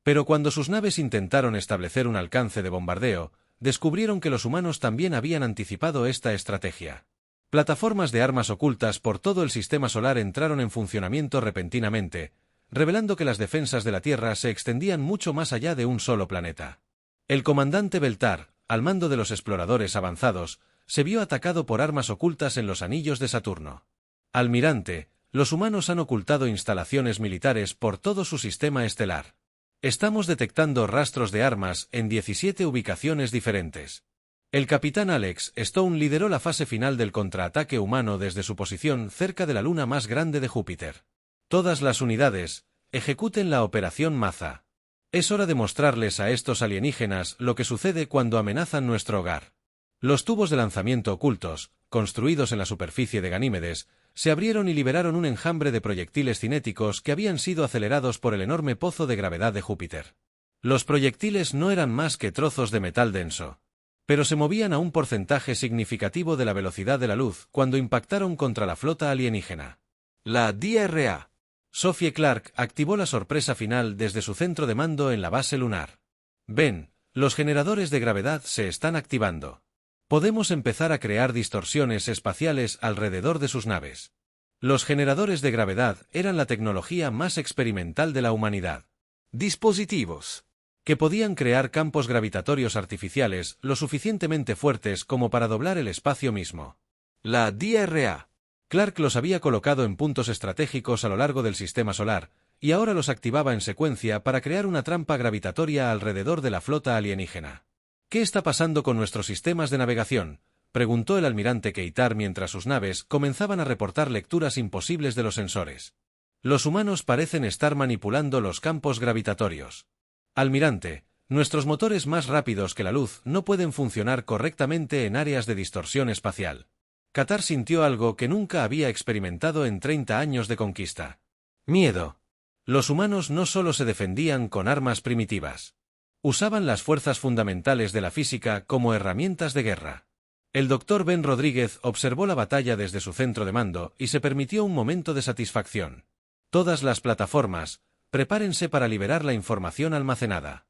Pero cuando sus naves intentaron establecer un alcance de bombardeo, descubrieron que los humanos también habían anticipado esta estrategia. Plataformas de armas ocultas por todo el sistema solar entraron en funcionamiento repentinamente, revelando que las defensas de la Tierra se extendían mucho más allá de un solo planeta. El comandante Beltar, al mando de los exploradores avanzados, se vio atacado por armas ocultas en los anillos de Saturno. Almirante, los humanos han ocultado instalaciones militares por todo su sistema estelar. Estamos detectando rastros de armas en 17 ubicaciones diferentes. El capitán Alex Stone lideró la fase final del contraataque humano desde su posición cerca de la luna más grande de Júpiter. Todas las unidades, ejecuten la operación Maza. Es hora de mostrarles a estos alienígenas lo que sucede cuando amenazan nuestro hogar. Los tubos de lanzamiento ocultos, construidos en la superficie de Ganímedes, se abrieron y liberaron un enjambre de proyectiles cinéticos que habían sido acelerados por el enorme pozo de gravedad de Júpiter. Los proyectiles no eran más que trozos de metal denso, pero se movían a un porcentaje significativo de la velocidad de la luz cuando impactaron contra la flota alienígena. La DRA. Sophie Clark activó la sorpresa final desde su centro de mando en la base lunar. Ven, los generadores de gravedad se están activando. Podemos empezar a crear distorsiones espaciales alrededor de sus naves. Los generadores de gravedad eran la tecnología más experimental de la humanidad. Dispositivos Que podían crear campos gravitatorios artificiales lo suficientemente fuertes como para doblar el espacio mismo. La DRA. Clark los había colocado en puntos estratégicos a lo largo del sistema solar, y ahora los activaba en secuencia para crear una trampa gravitatoria alrededor de la flota alienígena. ¿Qué está pasando con nuestros sistemas de navegación?, preguntó el almirante Keitar mientras sus naves comenzaban a reportar lecturas imposibles de los sensores. Los humanos parecen estar manipulando los campos gravitatorios. Almirante, nuestros motores más rápidos que la luz no pueden funcionar correctamente en áreas de distorsión espacial. Qatar sintió algo que nunca había experimentado en 30 años de conquista. Miedo. Los humanos no solo se defendían con armas primitivas. Usaban las fuerzas fundamentales de la física como herramientas de guerra. El Dr. Ben Rodríguez observó la batalla desde su centro de mando y se permitió un momento de satisfacción. Todas las plataformas, prepárense para liberar la información almacenada.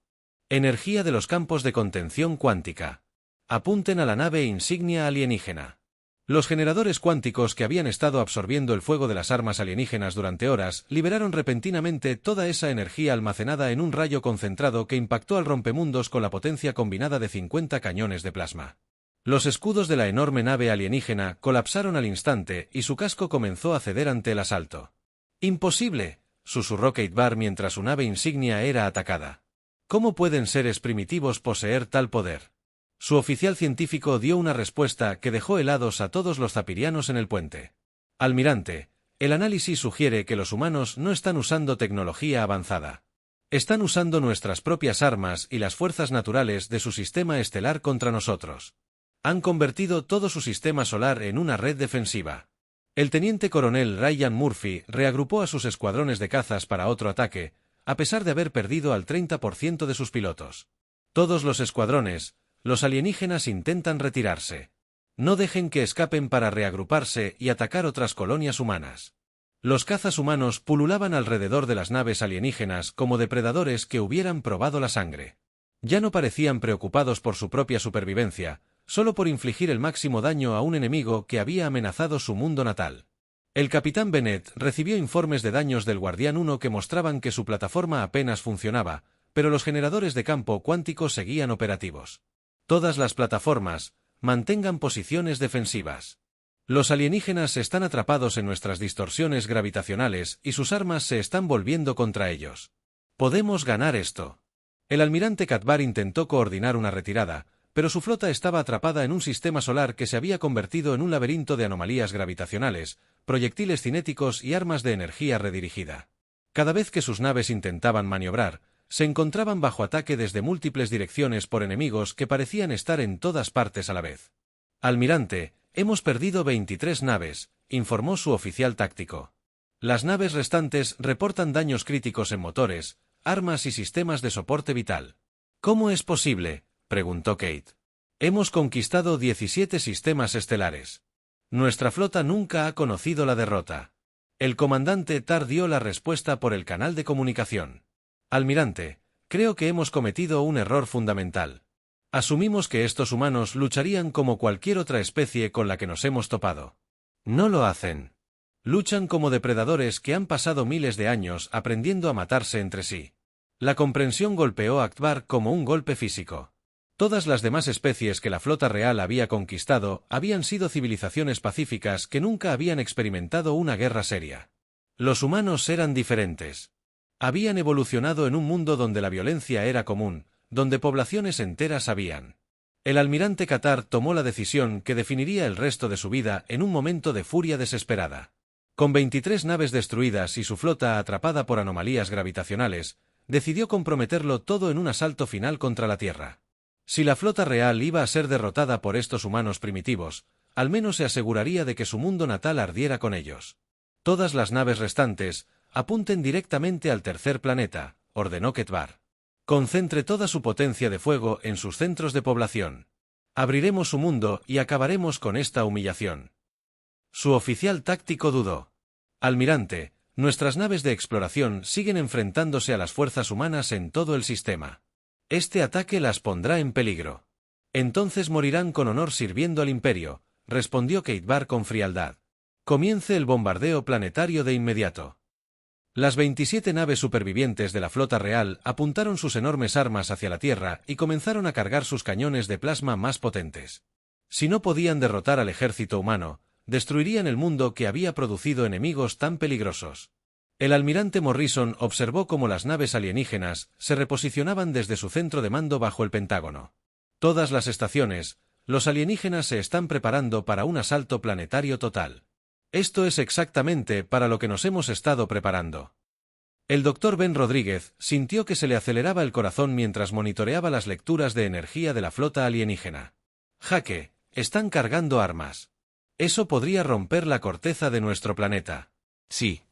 Energía de los campos de contención cuántica. Apunten a la nave insignia alienígena. Los generadores cuánticos que habían estado absorbiendo el fuego de las armas alienígenas durante horas liberaron repentinamente toda esa energía almacenada en un rayo concentrado que impactó al rompemundos con la potencia combinada de 50 cañones de plasma. Los escudos de la enorme nave alienígena colapsaron al instante y su casco comenzó a ceder ante el asalto. «¡Imposible!», susurró Kate mientras su nave insignia era atacada. «¿Cómo pueden seres primitivos poseer tal poder?». Su oficial científico dio una respuesta que dejó helados a todos los zapirianos en el puente. «Almirante, el análisis sugiere que los humanos no están usando tecnología avanzada. Están usando nuestras propias armas y las fuerzas naturales de su sistema estelar contra nosotros. Han convertido todo su sistema solar en una red defensiva. El teniente coronel Ryan Murphy reagrupó a sus escuadrones de cazas para otro ataque, a pesar de haber perdido al 30% de sus pilotos. Todos los escuadrones, los alienígenas intentan retirarse. No dejen que escapen para reagruparse y atacar otras colonias humanas. Los cazas humanos pululaban alrededor de las naves alienígenas como depredadores que hubieran probado la sangre. Ya no parecían preocupados por su propia supervivencia, solo por infligir el máximo daño a un enemigo que había amenazado su mundo natal. El capitán Bennett recibió informes de daños del Guardián 1 que mostraban que su plataforma apenas funcionaba, pero los generadores de campo cuántico seguían operativos. Todas las plataformas, mantengan posiciones defensivas. Los alienígenas están atrapados en nuestras distorsiones gravitacionales y sus armas se están volviendo contra ellos. Podemos ganar esto. El almirante Katbar intentó coordinar una retirada, pero su flota estaba atrapada en un sistema solar que se había convertido en un laberinto de anomalías gravitacionales, proyectiles cinéticos y armas de energía redirigida. Cada vez que sus naves intentaban maniobrar, se encontraban bajo ataque desde múltiples direcciones por enemigos que parecían estar en todas partes a la vez. Almirante, hemos perdido 23 naves, informó su oficial táctico. Las naves restantes reportan daños críticos en motores, armas y sistemas de soporte vital. ¿Cómo es posible?, preguntó Kate. Hemos conquistado 17 sistemas estelares. Nuestra flota nunca ha conocido la derrota. El comandante Tar dio la respuesta por el canal de comunicación. Almirante, creo que hemos cometido un error fundamental. Asumimos que estos humanos lucharían como cualquier otra especie con la que nos hemos topado. No lo hacen. Luchan como depredadores que han pasado miles de años aprendiendo a matarse entre sí. La comprensión golpeó a Akbar como un golpe físico. Todas las demás especies que la flota real había conquistado habían sido civilizaciones pacíficas que nunca habían experimentado una guerra seria. Los humanos eran diferentes. Habían evolucionado en un mundo donde la violencia era común, donde poblaciones enteras habían. El almirante Katar tomó la decisión que definiría el resto de su vida en un momento de furia desesperada. Con 23 naves destruidas y su flota atrapada por anomalías gravitacionales, decidió comprometerlo todo en un asalto final contra la Tierra. Si la flota real iba a ser derrotada por estos humanos primitivos, al menos se aseguraría de que su mundo natal ardiera con ellos. Todas las naves restantes, apunten directamente al tercer planeta, ordenó Ketbar. Concentre toda su potencia de fuego en sus centros de población. Abriremos su mundo y acabaremos con esta humillación. Su oficial táctico dudó. Almirante, nuestras naves de exploración siguen enfrentándose a las fuerzas humanas en todo el sistema. Este ataque las pondrá en peligro. Entonces morirán con honor sirviendo al Imperio, respondió Ketbar con frialdad. Comience el bombardeo planetario de inmediato. Las 27 naves supervivientes de la flota real apuntaron sus enormes armas hacia la Tierra y comenzaron a cargar sus cañones de plasma más potentes. Si no podían derrotar al ejército humano, destruirían el mundo que había producido enemigos tan peligrosos. El almirante Morrison observó cómo las naves alienígenas se reposicionaban desde su centro de mando bajo el Pentágono. Todas las estaciones, los alienígenas se están preparando para un asalto planetario total. Esto es exactamente para lo que nos hemos estado preparando. El Dr. Ben Rodríguez sintió que se le aceleraba el corazón mientras monitoreaba las lecturas de energía de la flota alienígena. Jaque, están cargando armas. Eso podría romper la corteza de nuestro planeta. Sí.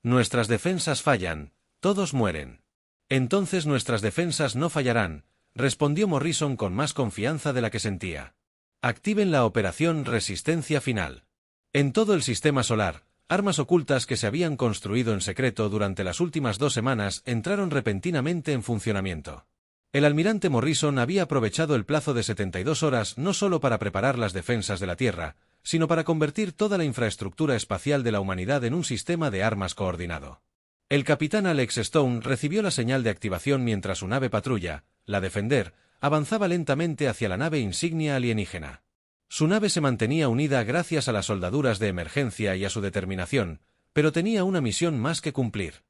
Nuestras defensas fallan, todos mueren. Entonces nuestras defensas no fallarán, respondió Morrison con más confianza de la que sentía. Activen la operación Resistencia Final. En todo el sistema solar, armas ocultas que se habían construido en secreto durante las últimas 2 semanas entraron repentinamente en funcionamiento. El almirante Morrison había aprovechado el plazo de 72 horas no solo para preparar las defensas de la Tierra, sino para convertir toda la infraestructura espacial de la humanidad en un sistema de armas coordinado. El capitán Alex Stone recibió la señal de activación mientras su nave patrulla, la Defender, avanzaba lentamente hacia la nave insignia alienígena. Su nave se mantenía unida gracias a las soldaduras de emergencia y a su determinación, pero tenía una misión más que cumplir.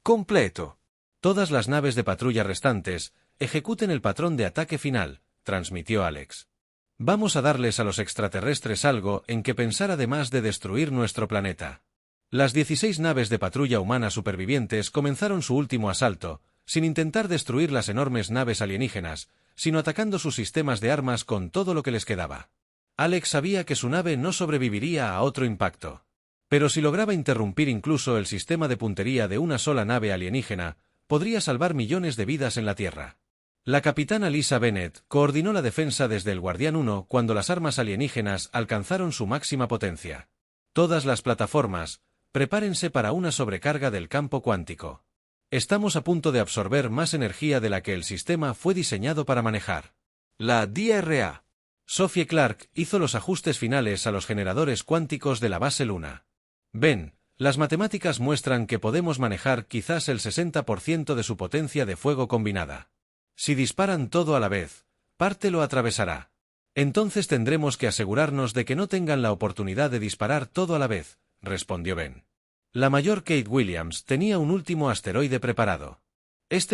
Completo. Todas las naves de patrulla restantes, ejecuten el patrón de ataque final, transmitió Alex. Vamos a darles a los extraterrestres algo en que pensar además de destruir nuestro planeta. Las 16 naves de patrulla humana supervivientes comenzaron su último asalto, sin intentar destruir las enormes naves alienígenas, sino atacando sus sistemas de armas con todo lo que les quedaba. Alex sabía que su nave no sobreviviría a otro impacto. Pero si lograba interrumpir incluso el sistema de puntería de una sola nave alienígena, podría salvar millones de vidas en la Tierra. La capitana Lisa Bennett coordinó la defensa desde el Guardián 1 cuando las armas alienígenas alcanzaron su máxima potencia. Todas las plataformas, prepárense para una sobrecarga del campo cuántico. Estamos a punto de absorber más energía de la que el sistema fue diseñado para manejar. La DRA. Sophie Clark hizo los ajustes finales a los generadores cuánticos de la base Luna. Ben, las matemáticas muestran que podemos manejar quizás el 60% de su potencia de fuego combinada. Si disparan todo a la vez, parte lo atravesará. Entonces tendremos que asegurarnos de que no tengan la oportunidad de disparar todo a la vez, respondió Ben. La mayor Kate Williams tenía un último asteroide preparado.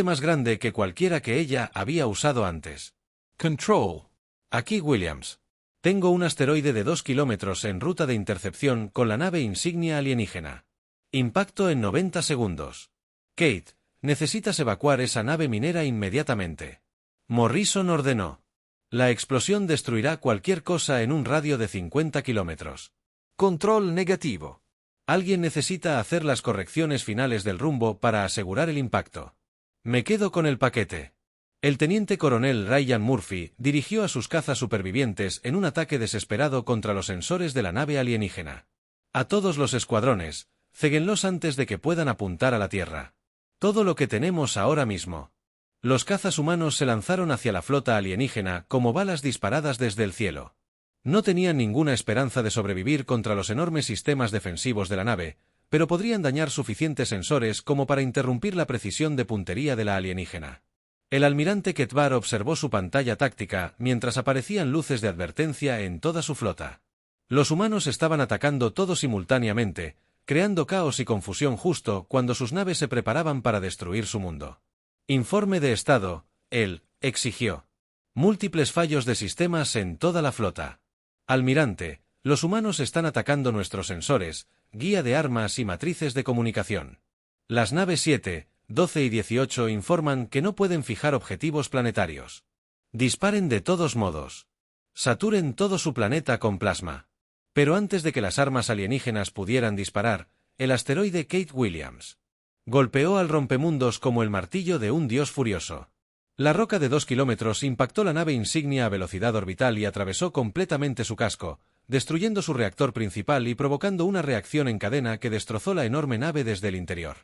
Más grande que cualquiera que ella había usado antes. Control. Aquí Williams. Tengo un asteroide de 2 kilómetros en ruta de intercepción con la nave insignia alienígena. Impacto en 90 segundos. Kate, necesitas evacuar esa nave minera inmediatamente. Morrison ordenó. La explosión destruirá cualquier cosa en un radio de 50 kilómetros. Control negativo. Alguien necesita hacer las correcciones finales del rumbo para asegurar el impacto. Me quedo con el paquete. El teniente coronel Ryan Murphy dirigió a sus cazas supervivientes en un ataque desesperado contra los sensores de la nave alienígena. A todos los escuadrones, céguenlos antes de que puedan apuntar a la Tierra. Todo lo que tenemos ahora mismo. Los cazas humanos se lanzaron hacia la flota alienígena como balas disparadas desde el cielo. No tenían ninguna esperanza de sobrevivir contra los enormes sistemas defensivos de la nave, pero podrían dañar suficientes sensores como para interrumpir la precisión de puntería de la alienígena. El almirante Ketbar observó su pantalla táctica mientras aparecían luces de advertencia en toda su flota. Los humanos estaban atacando todos simultáneamente, creando caos y confusión justo cuando sus naves se preparaban para destruir su mundo. Informe de estado, él exigió. Múltiples fallos de sistemas en toda la flota. Almirante, los humanos están atacando nuestros sensores, guía de armas y matrices de comunicación. Las naves 7, 12 y 18 informan que no pueden fijar objetivos planetarios. Disparen de todos modos. Saturen todo su planeta con plasma. Pero antes de que las armas alienígenas pudieran disparar, el asteroide Kate Williams golpeó al rompemundos como el martillo de un dios furioso. La roca de 2 kilómetros impactó la nave insignia a velocidad orbital y atravesó completamente su casco, destruyendo su reactor principal y provocando una reacción en cadena que destrozó la enorme nave desde el interior.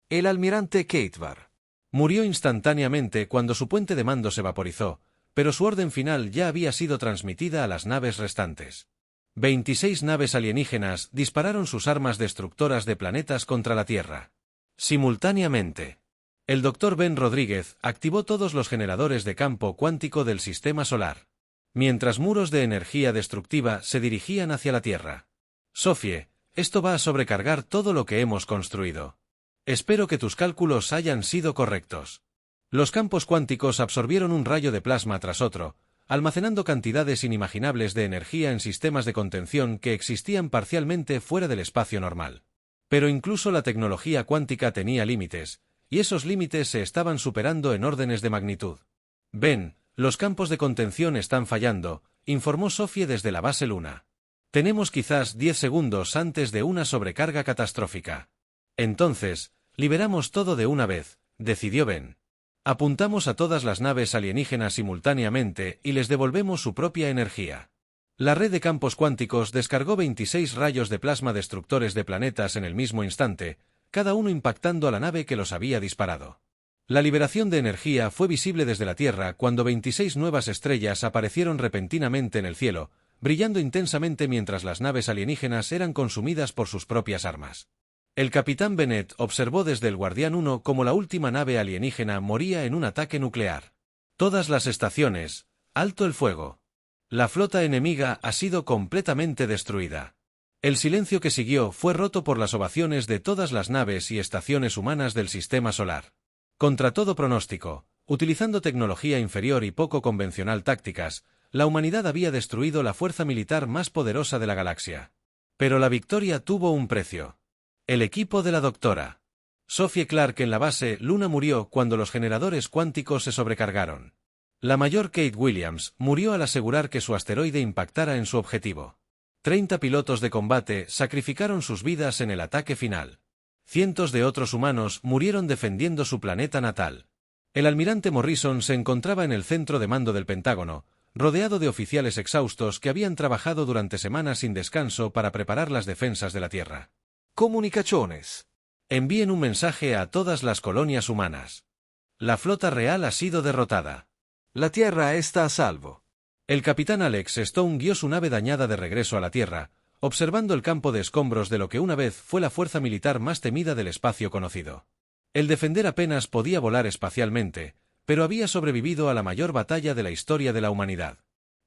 El almirante Ketbar murió instantáneamente cuando su puente de mando se vaporizó, pero su orden final ya había sido transmitida a las naves restantes. 26 naves alienígenas dispararon sus armas destructoras de planetas contra la Tierra. Simultáneamente, el Dr. Ben Rodríguez activó todos los generadores de campo cuántico del sistema solar, mientras muros de energía destructiva se dirigían hacia la Tierra. Sophie, esto va a sobrecargar todo lo que hemos construido. Espero que tus cálculos hayan sido correctos. Los campos cuánticos absorbieron un rayo de plasma tras otro, almacenando cantidades inimaginables de energía en sistemas de contención que existían parcialmente fuera del espacio normal. Pero incluso la tecnología cuántica tenía límites, y esos límites se estaban superando en órdenes de magnitud. Ben, los campos de contención están fallando, informó Sophie desde la base Luna. Tenemos quizás 10 segundos antes de una sobrecarga catastrófica. Entonces, liberamos todo de una vez, decidió Ben. Apuntamos a todas las naves alienígenas simultáneamente y les devolvemos su propia energía. La red de campos cuánticos descargó 26 rayos de plasma destructores de planetas en el mismo instante, cada uno impactando a la nave que los había disparado. La liberación de energía fue visible desde la Tierra cuando 26 nuevas estrellas aparecieron repentinamente en el cielo, brillando intensamente mientras las naves alienígenas eran consumidas por sus propias armas. El capitán Bennett observó desde el Guardián 1 cómo la última nave alienígena moría en un ataque nuclear. Todas las estaciones, alto el fuego. La flota enemiga ha sido completamente destruida. El silencio que siguió fue roto por las ovaciones de todas las naves y estaciones humanas del sistema solar. Contra todo pronóstico, utilizando tecnología inferior y poco convencional tácticas, la humanidad había destruido la fuerza militar más poderosa de la galaxia. Pero la victoria tuvo un precio. El equipo de la Dra. Sophie Clark en la base Luna murió cuando los generadores cuánticos se sobrecargaron. La mayor Kate Williams murió al asegurar que su asteroide impactara en su objetivo. 30 pilotos de combate sacrificaron sus vidas en el ataque final. Cientos de otros humanos murieron defendiendo su planeta natal. El almirante Morrison se encontraba en el centro de mando del Pentágono, rodeado de oficiales exhaustos que habían trabajado durante semanas sin descanso para preparar las defensas de la Tierra. Comunicaciones. Envíen un mensaje a todas las colonias humanas. La flota real ha sido derrotada. La Tierra está a salvo. El capitán Alex Stone guió su nave dañada de regreso a la Tierra, observando el campo de escombros de lo que una vez fue la fuerza militar más temida del espacio conocido. El Defender apenas podía volar espacialmente, pero había sobrevivido a la mayor batalla de la historia de la humanidad.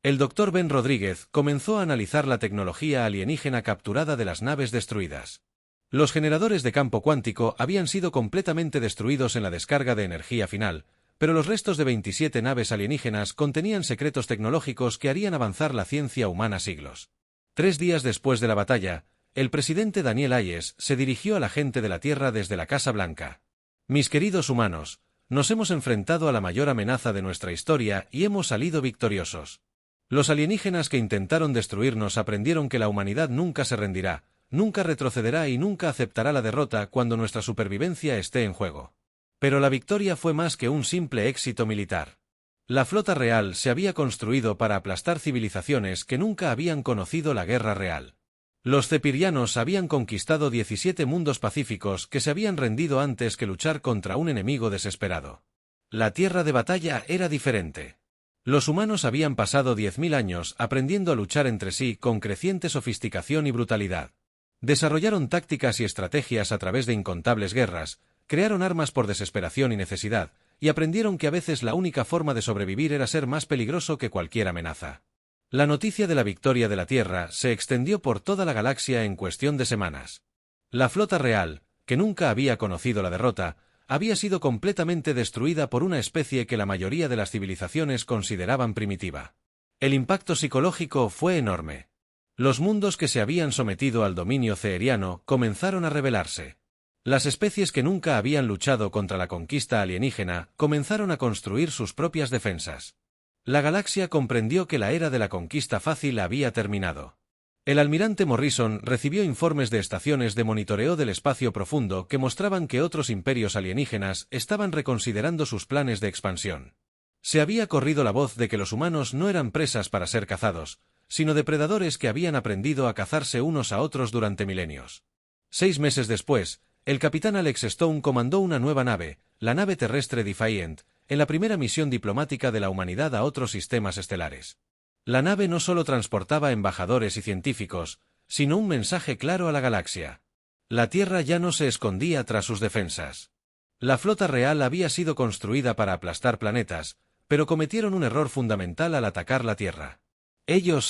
El Dr. Ben Rodríguez comenzó a analizar la tecnología alienígena capturada de las naves destruidas. Los generadores de campo cuántico habían sido completamente destruidos en la descarga de energía final, pero los restos de 27 naves alienígenas contenían secretos tecnológicos que harían avanzar la ciencia humana siglos. 3 días después de la batalla, el presidente Daniel Hayes se dirigió a la gente de la Tierra desde la Casa Blanca. Mis queridos humanos, nos hemos enfrentado a la mayor amenaza de nuestra historia y hemos salido victoriosos. Los alienígenas que intentaron destruirnos aprendieron que la humanidad nunca se rendirá, nunca retrocederá y nunca aceptará la derrota cuando nuestra supervivencia esté en juego. Pero la victoria fue más que un simple éxito militar. La flota real se había construido para aplastar civilizaciones que nunca habían conocido la guerra real. Los cepirianos habían conquistado 17 mundos pacíficos que se habían rendido antes que luchar contra un enemigo desesperado. La tierra de batalla era diferente. Los humanos habían pasado 10.000 años aprendiendo a luchar entre sí con creciente sofisticación y brutalidad. Desarrollaron tácticas y estrategias a través de incontables guerras, crearon armas por desesperación y necesidad, y aprendieron que a veces la única forma de sobrevivir era ser más peligroso que cualquier amenaza. La noticia de la victoria de la Tierra se extendió por toda la galaxia en cuestión de semanas. La flota real, que nunca había conocido la derrota, había sido completamente destruida por una especie que la mayoría de las civilizaciones consideraban primitiva. El impacto psicológico fue enorme. Los mundos que se habían sometido al dominio ceeriano comenzaron a rebelarse. Las especies que nunca habían luchado contra la conquista alienígena comenzaron a construir sus propias defensas. La galaxia comprendió que la era de la conquista fácil había terminado. El almirante Morrison recibió informes de estaciones de monitoreo del espacio profundo que mostraban que otros imperios alienígenas estaban reconsiderando sus planes de expansión. Se había corrido la voz de que los humanos no eran presas para ser cazados, sino depredadores que habían aprendido a cazarse unos a otros durante milenios. 6 meses después, el capitán Alex Stone comandó una nueva nave, la nave terrestre Defiant, en la primera misión diplomática de la humanidad a otros sistemas estelares. La nave no solo transportaba embajadores y científicos, sino un mensaje claro a la galaxia. La Tierra ya no se escondía tras sus defensas. La flota real había sido construida para aplastar planetas, pero cometieron un error fundamental al atacar la Tierra. Ellos